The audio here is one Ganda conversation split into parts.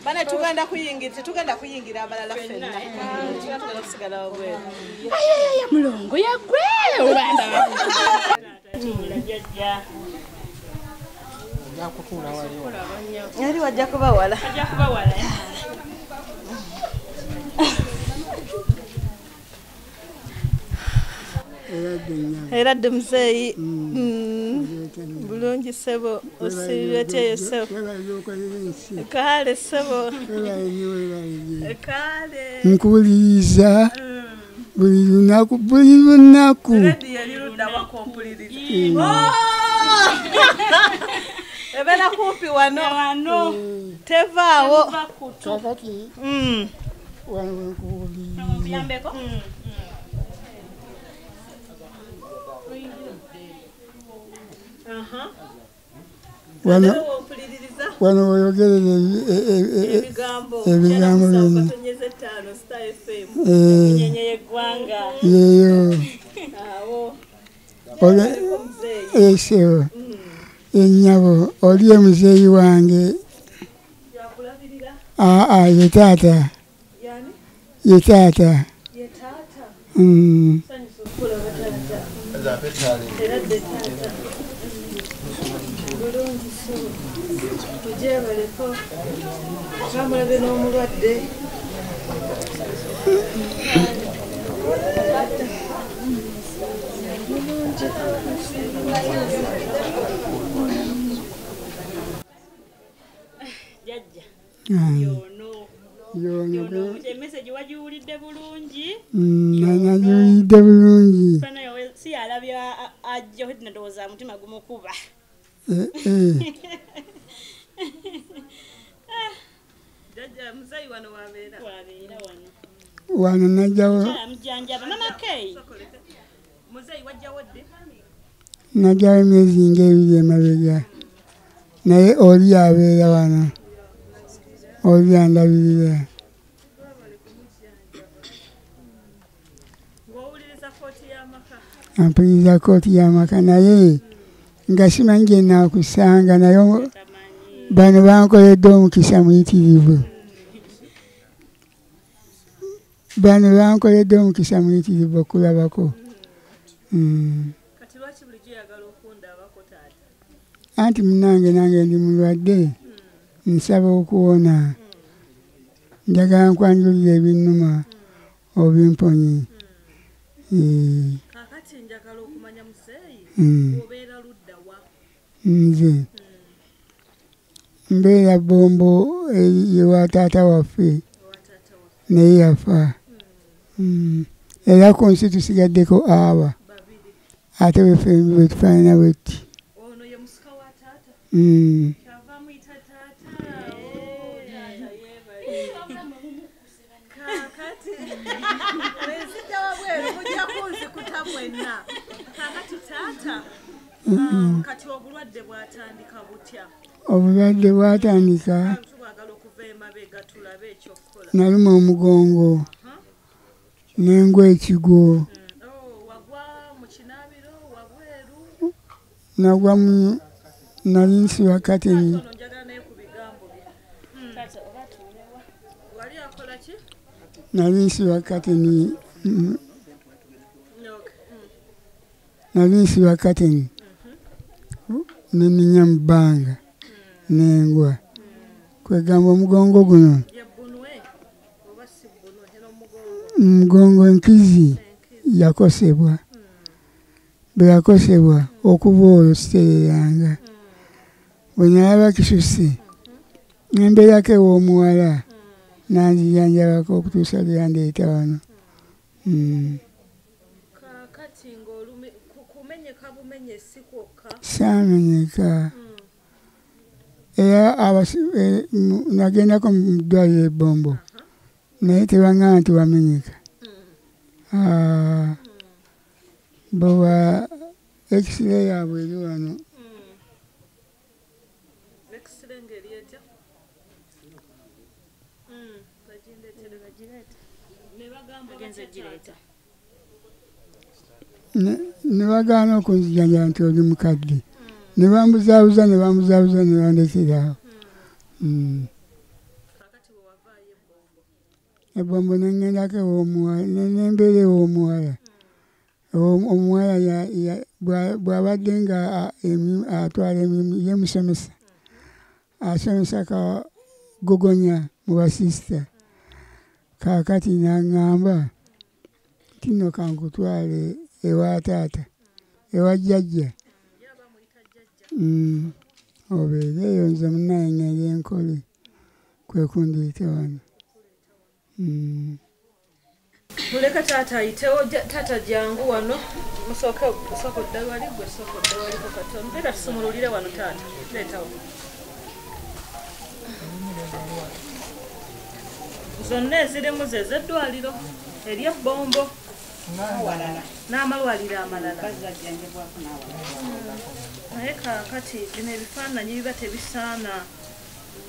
Bana tugenda kuyingira abalala fenna. Tugenda kusigala wabweru. Ayaya Mulongo yagwe olanda. Yali wajja kubawala. Era dde muzeeyi bulungi ssebo osiibyeteyo ssebo kale ssebo kale nkuwuliriza buli lunaku ebeera kumpi wano tevaawo kakati wano wenkuwuliriza wano oyogerera ebigambo yeyo esebo ennyabo oli omuzeeyi wange ye taata Bamulabe n'omulwadde message wajiwulidde bulungi nagiwulidde bulungi si alabya ajja heti ndowooza mutima gumukuba wano najjawo najjawo emyezi ng'ebiri emabega naye oli abeera wano oli andabirira ampuliriza kooti y'amaka naye nga simanyi gye naakusanga naye bano bankoledde omukisa muyitirivu okulabako anti munange nange ndi mulwadde nsaba okuwona njagala nkwanjulira ebinnuma obimponye nze mbeera Bombo ewa taata waffe naye yafa era ku nsi tusigaddeko aba ate bwefe bwetufaanana bwetti kati obulwadde bwatandika butya? Obulwadde bwatandika naluma omugongo n'engwa ekigo nagwa nali nsiba kateni neninya mu bbanga n'engwa kwegamba omugongo guno mugongo enkizi yakosebwa bwe yakosebwa okuba olwo sitereranga bwe nalaba kisuse nembeerako ew'omuwala nanzijanjabako okutuusa lwe yandeeta wano. Saamenyeka era nagendako mu ddwaliro e Bombo naye tebaŋŋamba nti wamenyeka. Bwewa X-ray yaabwe eri wano. ne bagaana okunzijanjaba nti oli mukadde ne bambuzaabuza ne bandekerawo. Ebombo nengendako ew'omuwala nembeera ew'omuwala. Omuwala bw'abadde nga atwala emirimu ye musomesa asomesa ka gogonya mu basisita kaakati n'aŋŋamba nti nno kankutwale ewa taata ewa jjajja obeereeyo nze munaye ngende enkole kwe kundiita wano. Muleka taata ayitewo taata jangu wano musooka oddala wali gwe sooka oddala waliko katono leeta tusumululire wano taata leetawo zonna ezirimu ze z'eddwaliro ery'ebbombo n'amalwaliro amalala naye kaakati bino ebifaananyi biba tebisaana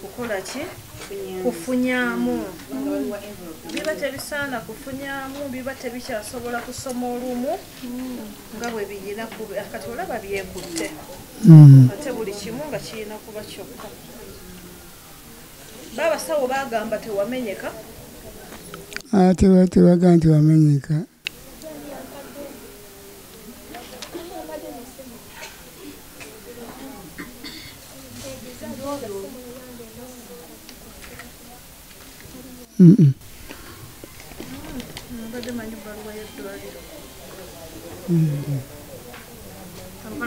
kukola ki kufunyaamu biba tebisaana kufunyaamu biba tebikyasobola kusoma olumu nga bwe biyina kati olaba byekutte ate buli kimu nga kirina kuba kyokka. Baabasawo baagamba tewamenyeka tebaga nti wamenyeka.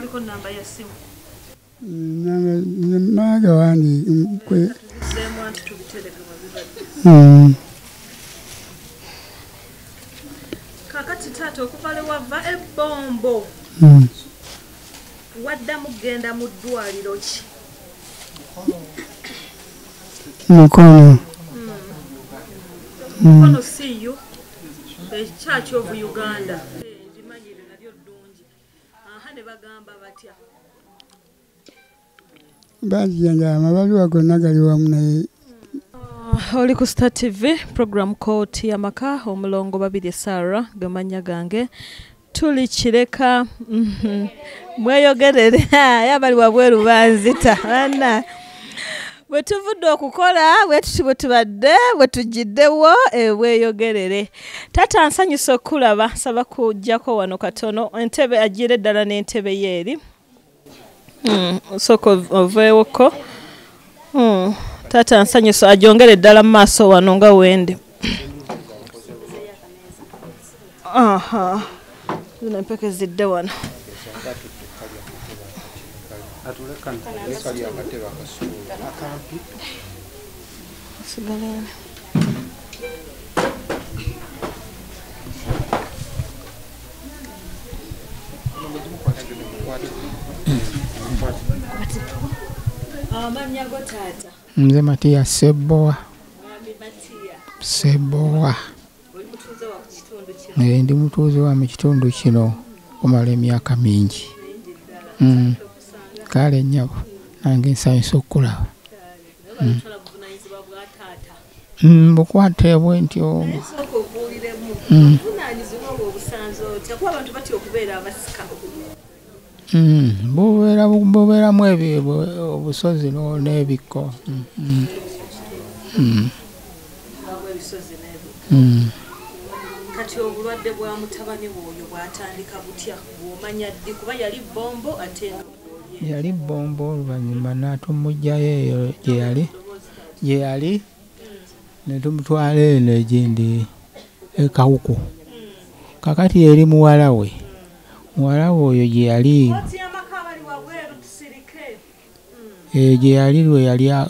kaliko namba ya simu maaga wandi kwe semu anti tubitereke mabibadde kakati taata okuvale wava ebbombo waddamu genda mu ddwaliro ki mukono mukono siyo Church of Uganda njimanyire nalyo ddungi aha ne bagamba batya bajjanja amabaluwa gonna gali wamu naye oli ku Star TV program KKOOTI YAMAKA Omulongo Sarah gamanya gange tuli kireka mweyogerere yabali wabweru banzita bana bwetuvudde okukola bwetubadde bwetujjiddewo weeyogerere taata nsanyusa okulaba saba kujjako wano katono entebe agira eddala n'entebe yeeri soko oveewoko taata nsanyusa ajongere eddala mu maaso wano nga wendi zino empeke zidde wano Nze Matiya Sebowa. Ndi mutuuze wa mu kitundu kino okumala emyaka mingi. Kale nnyabo nange nsanyusa okulaba. Bukwate bwe ntyo. Bubeeramu ebyo obusozi n'ebikko. Kati obulwadde bwa mutabani bw'oyo bwatandika butya bw'omanya ddi kuba yali bombo ate yali bombo oluvannyuma n'atumugjayo eyo gye yali ne tumutwala eno egindi ekawuku kakati eri muwala we oyo gye yali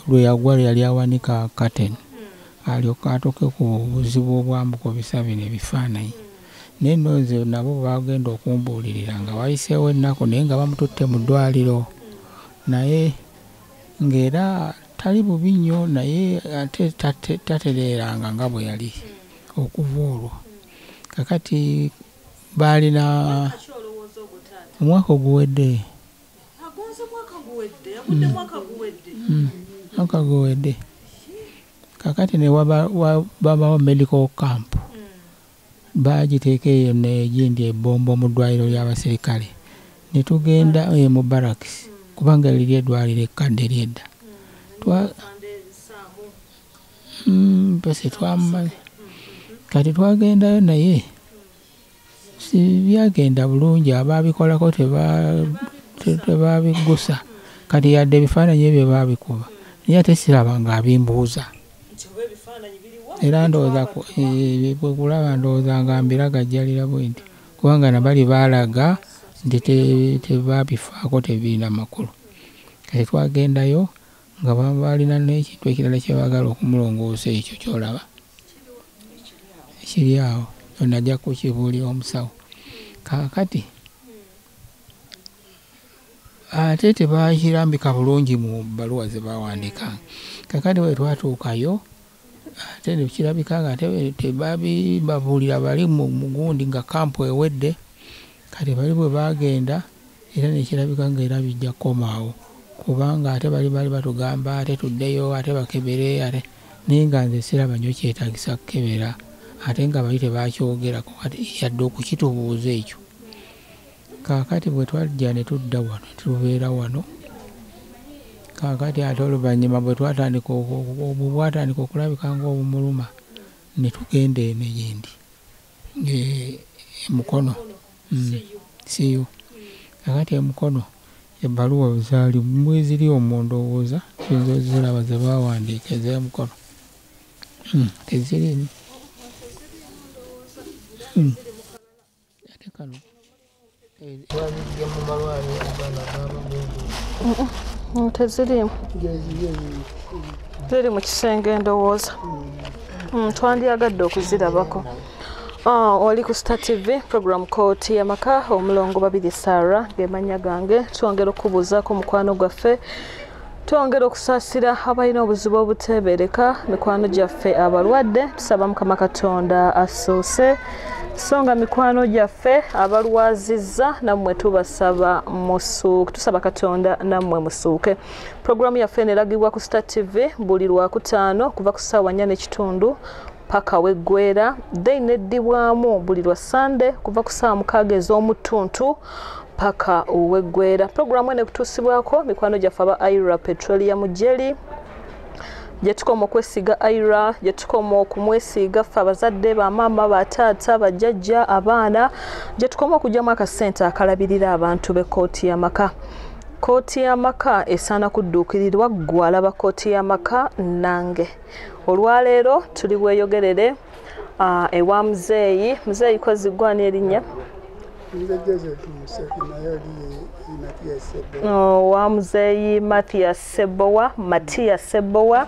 lwe yagwa yali awanika katen alyoka atoke ku buzibu obwambuka obisa bino ebifaananyi naye nno nze nabo bagenda okumbuulirira nga wayiseewo ennaku naye nga bamututte mu ddwaliro naye ng'era tali bubi nnyo naye ate tatereeranga nga bwe yali okuva olwo kakati baalina omwaka oguwedde mwaka guwedde kakati ne wabawo medical camp bagiteeka eyo negindi ebombo mu ddwaliro ly'abasirikale ne tugenda mu barracks kubanga liri eddwaliro ekkadde lyedda pese twammaze kati twagendayo naye si byagenda bulungi abaabikolako tebabigusa kati yadde ebifaananyi ebyo baabikuba naye ate siraba ng'abimbuuza era ndowooza bwe kulaba ndowooza nga mbiragajjalira bwe nti kubanga nabali baalaga nti tebabifaako tebirina makulu kati twagendayo nga balina n'ekintu ekirala kye baagala okumulongoosa ekyo kyolaba ekiri awo onajja kukibuulira omusawo kaakati ate tebakirambika bulungi mu bbaluwa ze bawandiika kakati bwe twatuukayo ate nekirabika nga tebabuulira bali mu gundi nga kampu ewedde kati bali bwe bagenda era nekirabika nga era bijja kukomaawo kubanga ate bali batugamba ate tuddeyo ate bakebere ate naye nga nze siraba nnyo kyetaagisa kukebera ate nga bali tebakyogerako yadde okukitubuuza ekyo kaakati bwe twajja ne tudda wano tubeera wano kaakati ate oluvannyuma bwe twatandika bwatandika okulabika ng'obumuluma ne tugenda eno egindi emukono siyo kaakati emukono ebbaluwa zaali mweziri omundowooza ezo ziraba ze bawandiika ez'emukono teziri ate kano twabijja mu malwaliro agana gabagendu tezirimu ziri mu kisenge ndowooza twandyagadde okuzirabako oli ku Star TV program kooti yamaka omulongo babirye Sarah gemanya gange twongera okubuuzaako mukwano gwaffe twongera okusaasira abalina obuzibu obuteebereka mikwano gyaffe abalwadde tusaba Mukama Katonda asoose songa mikwano gyaffe abalwazizza nammwe tusaba Katonda nammwe musuuke. Programu yaffe neragibwa ku Star TV buli Lwakutaano kuva ku ssaawa 4:30 paka weggwera then eddibwamu buli Lwa Sunday kuva ku ssaawa 6 ez'omutuntu paka weggwera. Programu ene kutuusibwako mikwano gyaffe aba Ira Petroleum Jelly jetukoma okwesiga Ira jetukoma okumwesiga ffe abazadde bamaama bataata bajjajja abaana jetukoma okugyamu akasente akalabirira abantu b'ekkooti y'amaka. Kooti y'amaka esaana kudduukirirwa ggwe alaba kooti y'amaka nange. Olwaleero tuli bweyogerere ewa muzeeyi kozigwana erinnya wa muzeeyi Matiya Sebowa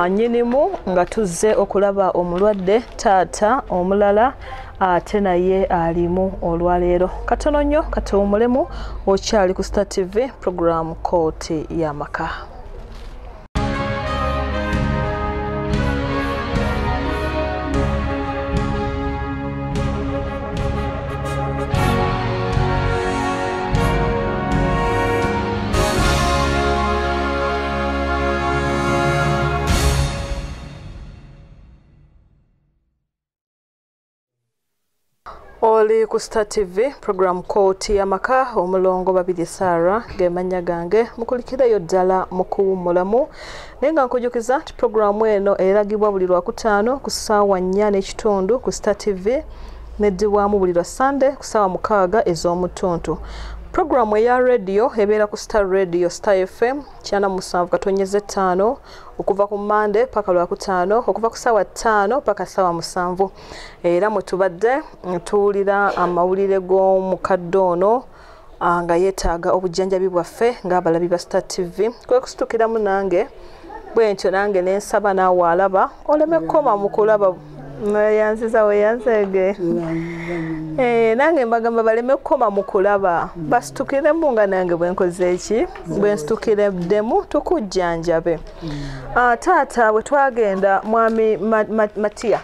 nyinimu nga tuzze okulaba omulwadde taata omulala ate naye alimu olwaleero. Katono nnyo katuwumulemu okyali ku Star TV program kooti y'amaka. Oli ku Star TV program kooti y'amaka omulongo babirye Sarah gemanya gange mukulikireyo ddala mu kuwummulamu naye nga nkujukiza nti programu eno eragibwa buli Lwakutaano ku ssaawa 4:30 ku Star TV neddibwamu buli Lwa Sunday ku ssaawa 6 ez'omutuntu. Programu eya radio ebeera ku Star Radio Star FM 97.5 okuva ku Monday paka Lwakutaano okuva ku ssaawa 5 paka ssaawa 7 era mwe tubadde tuwulira amawulire g'Omukadde ono nga yetaaga obujjanjabi bwaffe ng'abalabi ba Star TV kwe kusitukiramu nange bwe ntyo nange nensaba naawe alaba oleme kukoma mu kulaba yanziza weyanzege nange mbagamba baleme kukoma mu kulaba basitukiremu nga nange bwenkoze eki bwensitukiraddemu tukujjanjabe. Taata bwe twagenda mwami Matiya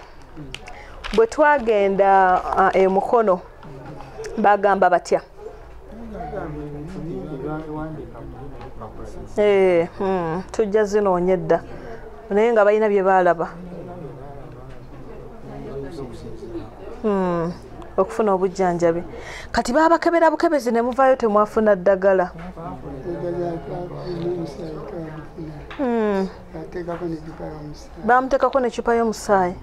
bwe twagenda emukono bagamba batya tujja zinoonye dda naye nga balina bye baalaba okufuna obujjanjabi kati baabakebera bukebezi ne muvaayo temwafuna ddagala bamuteekako n'eccupa y'omusaayi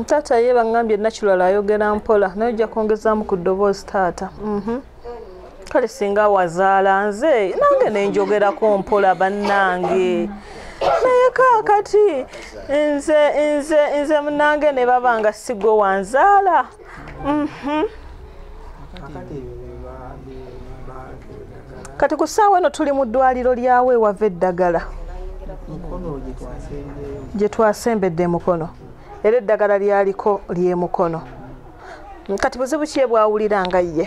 taata ye baŋŋambye natural ayogera mpola naye ojja kwongezaamu ku ddoboozi taata kale singa wazaala nze nange nenjogerako mpola bannange naye kaakati nze munange ne baba nga sigwe wanzaala kati ku ssaawa eno tuli mu ddwaliro lyawe ewava eddagala gye twasembedde mukono era eddagala lyaliko ly'emukono kati buzibu ki bwawulira nga ye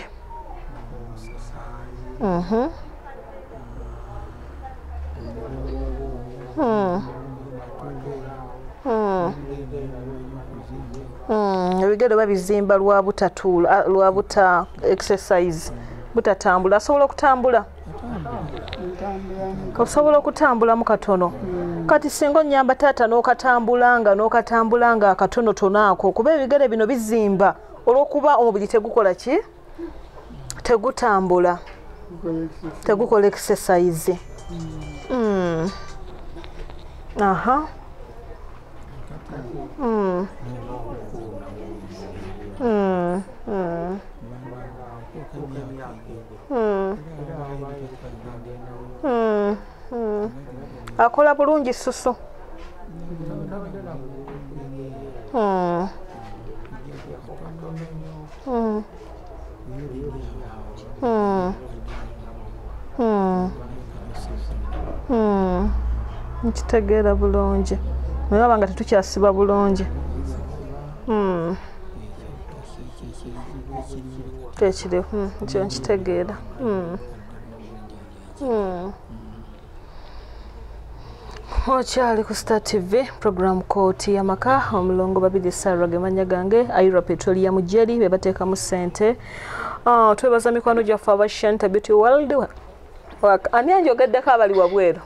ebigere babizimba lwa butatuula lwa buta exercise butatambula asobola okutambula osobola okutambulamu katono kati singa onyamba taata n'okatambulanga akatonotono ako kuba ebigere bino bizimba olw'okuba omubiri tegukola ki tegutambula tegukola exercise aha akola bulungi susu nkitegeera bulungi naye abanga tetukyasiba bulungi ekiri kyo nkitegeera okyali ku Star TV program kooti yamaka Omulongo Babirye Sarah gemanya gange Aira Petroleum Jelly be bateekamu ssente twebaza mikwano gyaffe abashanta Beauty World ani anjogeddeko abali wabweru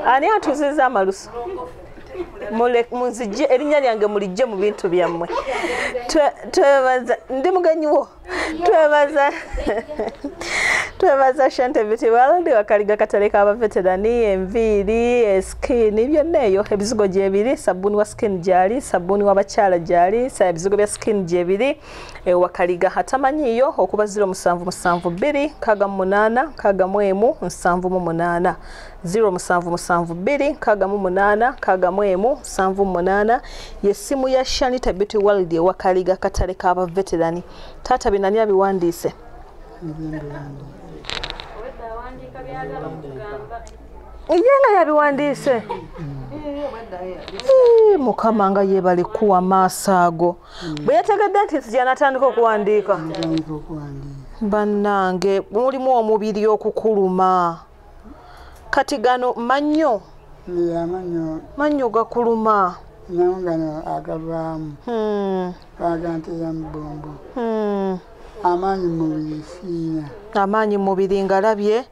ani atuziza amalusu munzijje erinnya lyange mulijje mu bintu byammwe twebaza ndi mugenyiwo twebaza Shante Beauty World wakaliga katale k'abaveterani enviiri skin byonna eyo ebizigo gyebiri sabuni wa skin gyali sabuni w'abakyala gyali ebizigo bya skin gyebiri wakaliga atamanyiyo okuba 0772 kagammunana kagamwemu 78 0772 kagammunana kagamwemu 78 yesimu ya Shanita Beauty World wakaliga katale k'abaveterani tata binani abiwandiise yenga yabiwandiise mukama nga yebali kuwa maaso bwe yategedde nti sijanatandika okuwandiika bannange mulimu omubiri okukuluma kati gano mannyo gakuluma nangano agavaamu bagante ya mbombo amaanyi mubiri ngalabye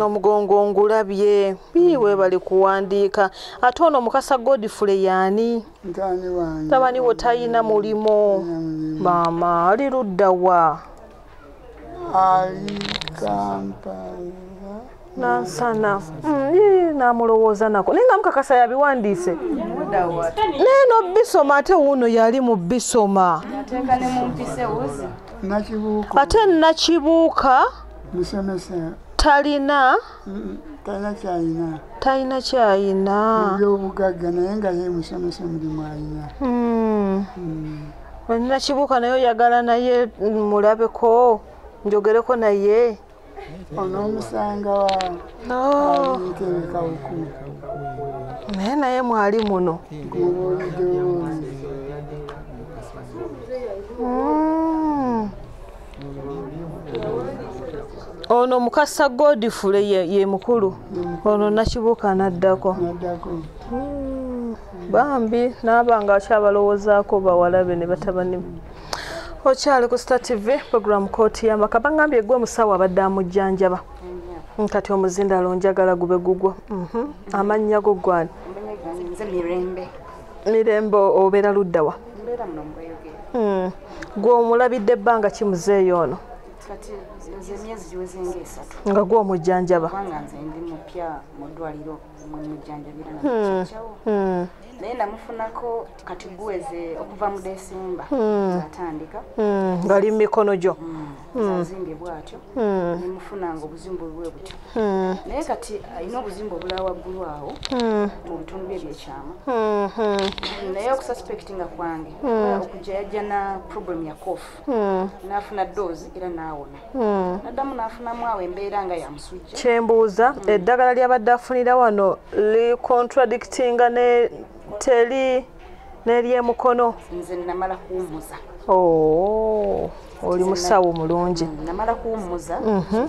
omugongo ngulabye biwe bali kuwandiika ate ono Mukasa Godfrey yani tabani wo tayina mulimo maama ali ludda wa ali Kampala nansana namulowooza nako naye nga Mukakasa yabiwandiise neno bisoma ate wuno yali mu bisoma ate nakibuuka talina kyayina ebyobugagga naye nga ye musomesa mulimu alina nakibuuka naye oyagala naye mulabeko njogereko naye onomusanga wa ayitebekawuku naye mwali muno ono Mukasa Godfrey ye mukulu ono nakibuuka naddako bambi n'abanga akyabalowoozaako bawalabe ne batabani okyali ku Star TV program kooti y'amaka bangambye gwe musawo abadde amujjanjaba kati omuzindalo njagala gube gugwo amannya go gwani nze mirembe obeera luddawa mbeera muno mbweyogere gwe omulabidde ebbanga kimuzeeyo ono kati nze emyezi giweze ng'esatu nga gwe omujjanjaba kubanga nze ndi mupya mu ddwaliro mujjanjabira nakikyawo naye namufunako kati guweze okuva mu Desemba atandika ngali mu mikono gyo azimbye bw'atyo nemufunanga obuzimbu bwe butyo naye kati alina obuzimbu obulala waggulu awo mu bitundu bye ebyekyama naye okususpectinga kwange okujja yajja na problem ya kofu n'afuna doozi era n'awona naddamu n'afunamu awo embeera nga yamusujja kyembuuza eddagala ly'abadde afunira wano li contradictinga ne teri n'eryemukono nze namala kuwummuza oli musawo mulungi namala kuwummuza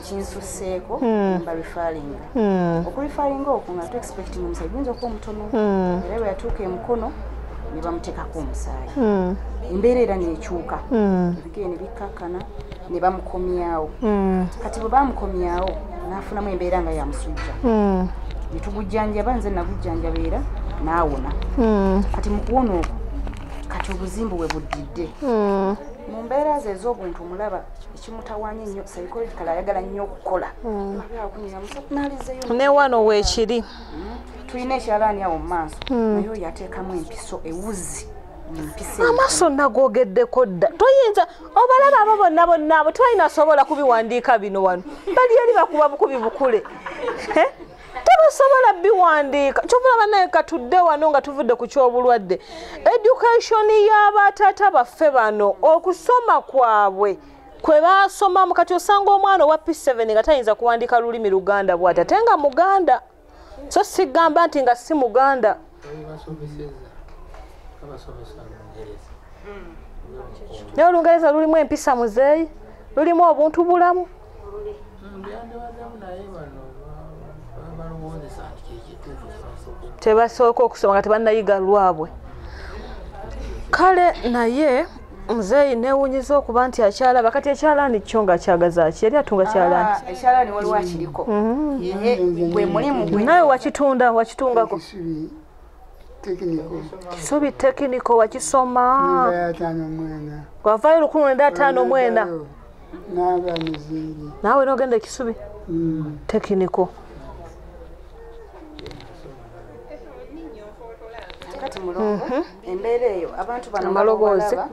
kinsusseeko mba refaringa okurifaringa okwo nga tuexpecting omusaayi guyinza okuba omutono era bwe yatuuka emukono ne bamuteekako omusaayi embeera era neekyuka ebigere ne bikkakkana ne bamukomyawo kati bwe bamukomyawo n'afunamu embeera nga yamusujja ne tugujjanjaba nze nagujjanjaba era n'awona kati mu kuwona okwo kati obuzimbu bwe buddidde mu mbeera ze ez'obuntu omulaba ekimutawaanya ennyo psychological ayagala nnyo okukola ne wano weekiri tulina ekyalaani awo mu maaso naye oyo ateekamu empiso ewuzi amaaso nagoogeddeko dda toyinza obalaba abo bonna bonna abo twalina asobola kubiwandiika bino wano bali eri bakuba bukubi bukule tebasobola biwandiika kyobulaba naye katudde wano nga tuvudde ku kyobulwadde education y'abataata baffe bano okusoma kwabwe kwe basomamu kati osanga omwana owa P7 nga tayinza kuwandiika lulimi Luganda bw'ati ate nga Muganda so sigamba nti nga si Muganda naye Olungereza lulimu empisa muzeeyi lulimu obuntu bulamu tebasooka okusoma nga tebannayiga lwabwe kale naye muzeeyi neewunyiza okuba nti akyalaba kati ekyalaani kyo nga akyagazaaki yali atunga kyalaani ekyalaani waliwo akiriko gwe mulimu gwe naye wakitungako kisubi tekiniko wakisoma wavaayo 1954 naawe nogenda ekisubi tekiniko kati Mulongo embeera eyo abantu bano balaba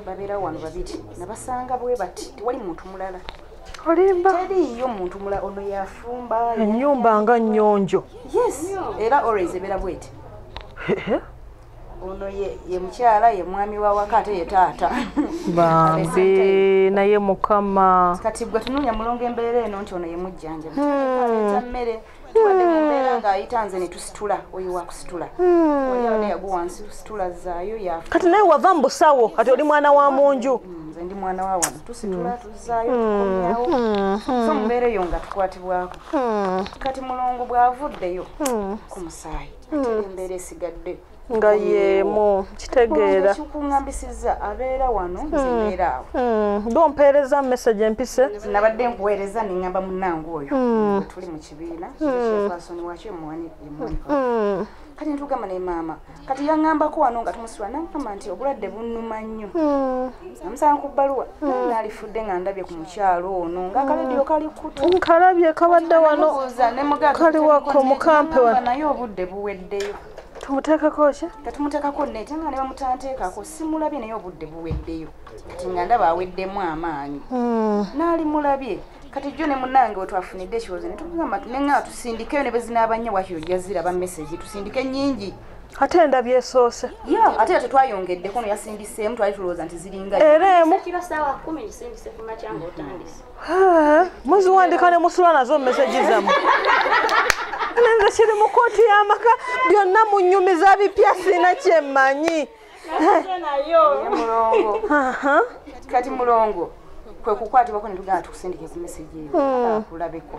babeera wano babiri nabasanga bwe bati tewali muntu mulala olimba teriyo muntu mulala ono yafumba ennyumba nga nnyonjo yes era always ebeera bweti ono ye mukyala ye mwami wa wakate ye taata bambi naye mukama kati gwe tununya Mulongo embeera eno nti ono ye mujjanja mukyala mmere tuwadde mu mbeera ng'ayita nze ne tusitula oyo wakusitula oliawo ne yagwa wansi tusitula zaayo yafa kati naye wava mu busawo kati oli mwana wa munju nze ndi mwana wa wano tusitula tuzaayo tukomyawo so mu mbeera eyo nga tukwatibwako kati Mulongo bw'avuddeyo ku musaayi ate embeera esigadde nga yeemu kitegeera kikuŋŋambisizza abeera wano nzebeera awo dompeereza message empise nabadde nkuweereza neŋŋamba munnange oyo tuli mu kibiina kyefasoni wakyo yemuwanika kati ntugamba ne maama kati yaŋŋambako wano nga tumusula naŋŋamba nti obulwadde bunnuma nnyo namusanga ku bbaluwa naalifudde nga ndabye ku mukyalo ono ng'akaledio kali kutu nkalabye kabadde wano kali wako mukampe wano naye obudde buweddeyo tumuteekako ki katumuteekako nete nga ne bamutanteekako simulabye naye obudde buweddeyo kati nga ndaba aweddemu amaanyi naali mulabye kati jjo ne munnange wetwafunidde ekiwozo ne tugamba tunenga tusindikeyo ne bezinaba nnyo wakyo yaziraba message tusindike nnyingi ate ndabye esoose ate ate twayongeddeko no yasindiseemu twali tulowooza nti ziringa era emu muziwandika ne musula nazo message zammwe nenze kiri mu kooti y'amaka byonna munnyumiza bipya sina kyemmanyi Mulongo kati Mulongo kwe kukwatibwako ne tugamba tukusindike ku message eyo kulabeko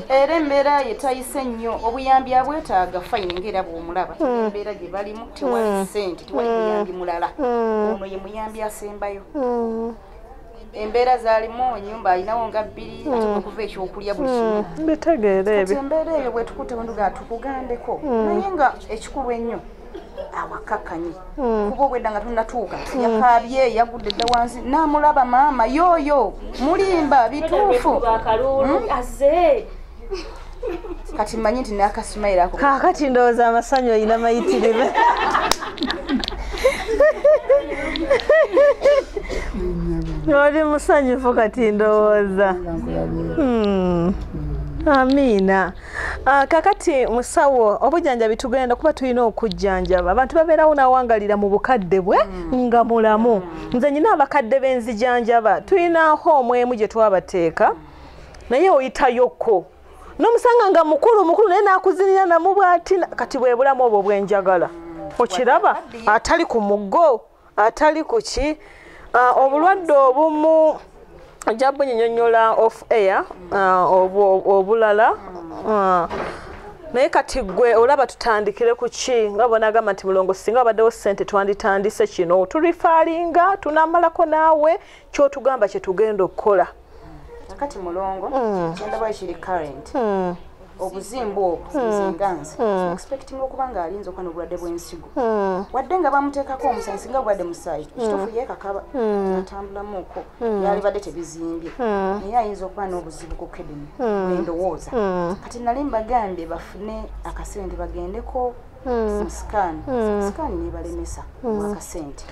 era embeera ye tayise nnyo obuyambi abwetaaga fine ng'era bw'omulaba embeera gye balimu tewali ssente tewali muyambi mulala ono ye muyambi asembayo embeera zaalimu ennyumba alinawo nga 2 ate okuva ekyokulya buli kimu bitegeere ebyo embeera eyo bwe tukute wenduga tukugambeko naye nga ekikulu ennyo awakakanye kuba obwedda nga tunatuuka yakaabye yagudde dda wansi n'amulaba maama yooyo mulimba bituufu kati mmanyi nti n'akasimayiro ako kaakati ndowooza amasanyu olina mayitirive oli musanyufu kati ndowooza amiina kakati musawo obujjanjabi tugenda kuba tulina okujjanjaba abantu babeerawo n'awangalira mu bukadde bwe nga mulamu nze nyina abakadde b'enzijanjaba tulinaho omwemu gye twabateeka naye oyitayokko n'omusanga nga mukulu naye n'akuzinira namu bw'ati kati bwe bulamu obwo bwenjagala okiraba atali ku muggo atali ku ki obulwadde obumu ajja bunyinyonnyola off air obulala naye kati gwe olaba tutandikire ku ki nga bonagamba nti mulongo singa wabaddewo ssente twanditandise kino tulifaalinga tunamalako naawe kyotugamba kye tugenda okukola kati mulongo kyendaba kiri current obuzimbu obuzinganzi expecting okuba nga alinza okuba n'obulwadde bw'ensigo wadde nga bamuteekako omusayi singa obulwadde musaayi kituufu yeekakaba atambulamuuko yalibadde tebizimbye naye ayinza okuba n'obuzibu ku kedini bwendowooza kati nali mbagambye bafune akasente bagendeko mu sikaani nebalemesa akasente